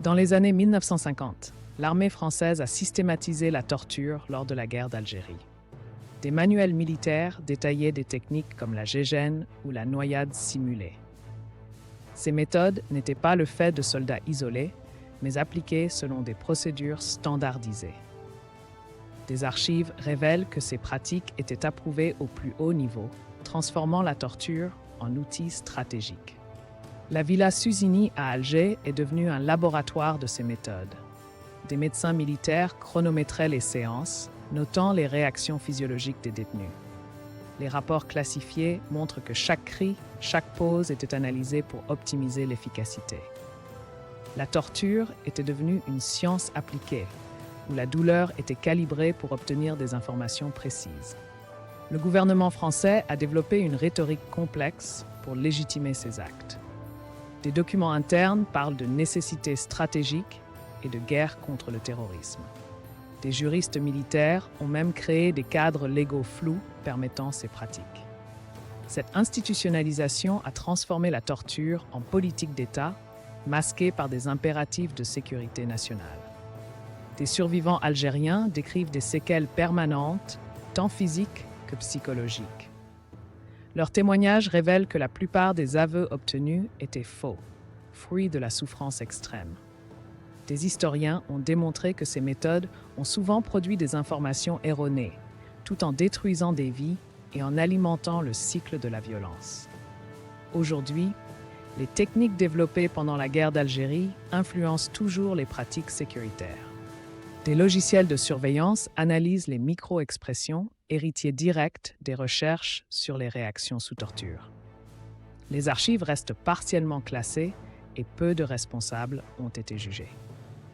Dans les années 1950, l'armée française a systématisé la torture lors de la guerre d'Algérie. Des manuels militaires détaillaient des techniques comme la gégène ou la noyade simulée. Ces méthodes n'étaient pas le fait de soldats isolés, mais appliquées selon des procédures standardisées. Des archives révèlent que ces pratiques étaient approuvées au plus haut niveau, transformant la torture en outil stratégique. La Villa Susini à Alger est devenue un laboratoire de ces méthodes. Des médecins militaires chronométraient les séances, notant les réactions physiologiques des détenus. Les rapports classifiés montrent que chaque cri, chaque pause était analysée pour optimiser l'efficacité. La torture était devenue une science appliquée, où la douleur était calibrée pour obtenir des informations précises. Le gouvernement français a développé une rhétorique complexe pour légitimer ces actes. Des documents internes parlent de nécessité stratégique et de guerre contre le terrorisme. Des juristes militaires ont même créé des cadres légaux flous permettant ces pratiques. Cette institutionnalisation a transformé la torture en politique d'État, masquée par des impératifs de sécurité nationale. Des survivants algériens décrivent des séquelles permanentes, tant physiques que psychologiques. Leurs témoignages révèlent que la plupart des aveux obtenus étaient faux, fruits de la souffrance extrême. Des historiens ont démontré que ces méthodes ont souvent produit des informations erronées, tout en détruisant des vies et en alimentant le cycle de la violence. Aujourd'hui, les techniques développées pendant la guerre d'Algérie influencent toujours les pratiques sécuritaires. Des logiciels de surveillance analysent les micro-expressions, héritiers directs des recherches sur les réactions sous torture. Les archives restent partiellement classées et peu de responsables ont été jugés.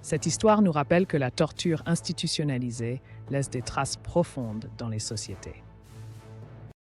Cette histoire nous rappelle que la torture institutionnalisée laisse des traces profondes dans les sociétés.